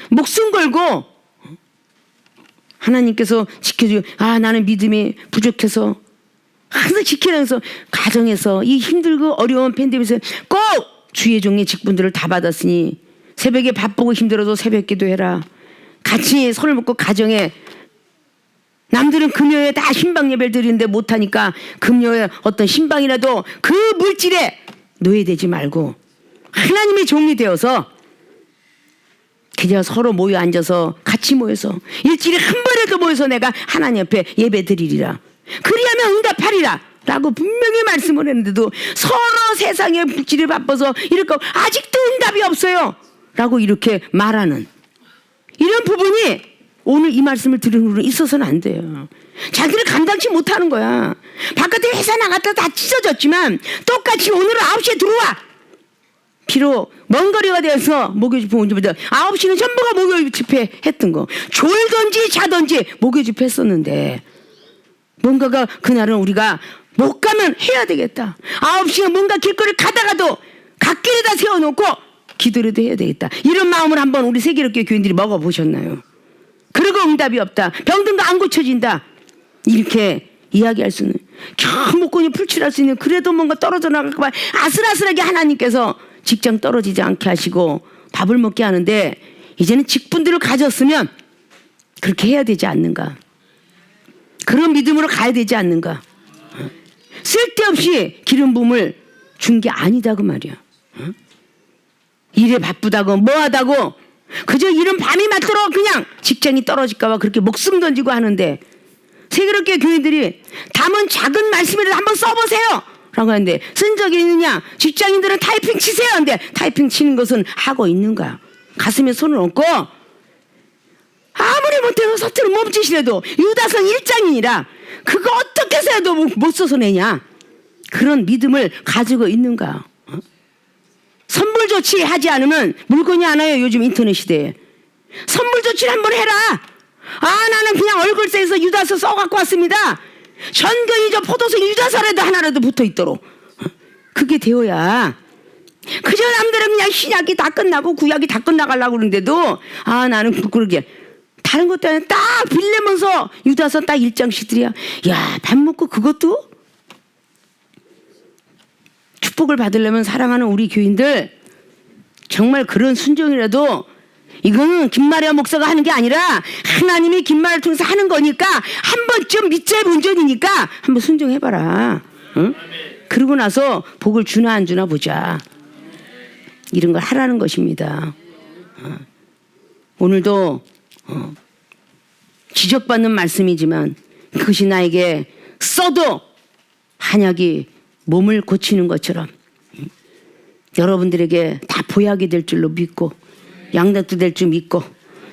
목숨 걸고 하나님께서 지켜주고 아 나는 믿음이 부족해서 항상 지키면서 가정에서 이 힘들고 어려운 팬데믹에서 꼭 주의 종의 직분들을 다 받았으니 새벽에 바쁘고 힘들어도 새벽 기도해라. 같이 손을 묶고 가정에 남들은 금요일에 다 신방 예배를 드리는데 못하니까 금요일 어떤 신방이라도 그 물질에 노예되지 말고 하나님의 종이 되어서 그냥 서로 모여 앉아서 같이 모여서 일주일에 한 번에도 모여서 내가 하나님 앞에 예배 드리리라. 그리하면 응답하리라 라고 분명히 말씀을 했는데도 서로 세상의 물질이 바빠서 이럴까 아직도 응답이 없어요 라고 이렇게 말하는 이런 부분이 오늘 이 말씀을 들은 후로 있어서는 안 돼요. 자기를 감당치 못하는 거야. 바깥에 회사 나갔다 다 찢어졌지만 똑같이 오늘은 9시에 들어와. 비록 먼 거리가 되어서 목요 집회 온 집보다 9시는 전부가 목요 집회 했던 거. 졸든지 자든지 목요 집회 했었는데 뭔가가 그날은 우리가 못 가면 해야 되겠다. 9시에 뭔가 길거리 가다가도 갓길에다 세워놓고 기도라도 해야 되겠다. 이런 마음을 한번 우리 세계롭게 교인들이 먹어보셨나요? 그리고 응답이 없다. 병든 거 안 고쳐진다. 이렇게 이야기할 수는 겨우 목건이 풀칠할 수 있는 그래도 뭔가 떨어져 나갈까 봐 아슬아슬하게 하나님께서 직장 떨어지지 않게 하시고 밥을 먹게 하는데 이제는 직분들을 가졌으면 그렇게 해야 되지 않는가. 그런 믿음으로 가야 되지 않는가. 쓸데없이 기름 부음을 준 게 아니다 그 말이야. 일에 바쁘다고 뭐하다고 그저 이런 밤이 맞도록 그냥 직장이 떨어질까 봐 그렇게 목숨 던지고 하는데 세계롭게 교인들이 담은 작은 말씀이라도 한번 써보세요 라고 하는데 쓴 적이 있느냐. 직장인들은 타이핑 치세요 하는데 타이핑 치는 것은 하고 있는가. 가슴에 손을 얹고 아무리 못해서 서투르 몸짓이라도 유다선 1장이니라 그거 어떻게 해서도 못 써서 내냐. 그런 믿음을 가지고 있는가. 선물 조치 하지 않으면 물건이 안 와요. 요즘 인터넷 시대에. 선물 조치를 한번 해라. 아 나는 그냥 얼굴세에서 유다서 써갖고 왔습니다. 전근이 저 포도송 유다서라도 하나라도 붙어있도록. 그게 되어야. 그저 남들은 그냥 신약이 다 끝나고 구약이 다 끝나가려고 그러는데도 아 나는 그러게 다른 것도 아니라 딱 빌리면서 유다서 딱 1장씩 드려. 야 밥 먹고 그것도 축복을 받으려면 사랑하는 우리 교인들 정말 그런 순종이라도 이거는 김마리아 목사가 하는 게 아니라 하나님이 김마리아를 통해서 하는 거니까 한 번쯤 믿자의 본전이니까 한번 순종해봐라. 응? 그러고 나서 복을 주나 안 주나 보자. 이런 걸 하라는 것입니다. 오늘도 지적받는 말씀이지만 그것이 나에게 써도 한약이 몸을 고치는 것처럼 여러분들에게 다 보약이 될 줄로 믿고 양약도 될 줄 믿고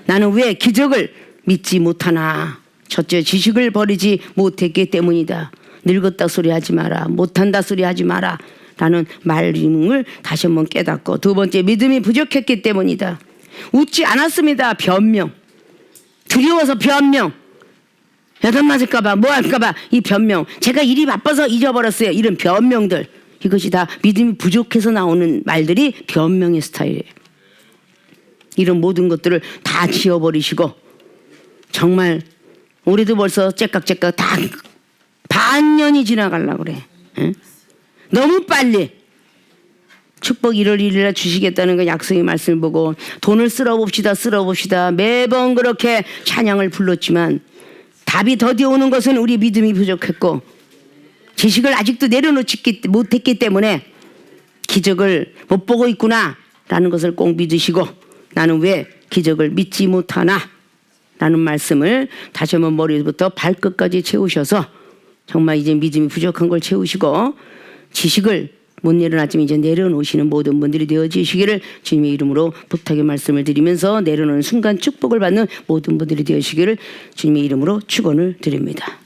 나는 왜 기적을 믿지 못하나? 첫째, 지식을 버리지 못했기 때문이다. 늙었다 소리 하지 마라. 못한다 소리 하지 마라. 라는 말씀을 다시 한번 깨닫고, 두 번째, 믿음이 부족했기 때문이다. 웃지 않았습니다. 변명. 두려워서 변명. 여덟 맞을까봐 뭐 할까봐 이 변명. 제가 일이 바빠서 잊어버렸어요. 이런 변명들. 이것이 다 믿음이 부족해서 나오는 말들이 변명의 스타일이에요. 이런 모든 것들을 다 지워버리시고 정말 우리도 벌써 째깍째깍 다 반년이 지나가려고 그래. 응? 너무 빨리 축복 1월 1일에 주시겠다는 그 약속의 말씀을 보고 돈을 쓸어봅시다 매번 그렇게 찬양을 불렀지만 답이 더디어 오는 것은 우리 믿음이 부족했고 지식을 아직도 내려놓지 못했기 때문에 기적을 못 보고 있구나 라는 것을 꼭 믿으시고 나는 왜 기적을 믿지 못하나 라는 말씀을 다시 한번 머리부터 발끝까지 채우셔서 정말 이제 믿음이 부족한 걸 채우시고 지식을 못 내려놨지만 이제 내려놓으시는 모든 분들이 되어지시기를 주님의 이름으로 부탁의 말씀을 드리면서 내려놓는 순간 축복을 받는 모든 분들이 되어지시기를 주님의 이름으로 축원을 드립니다.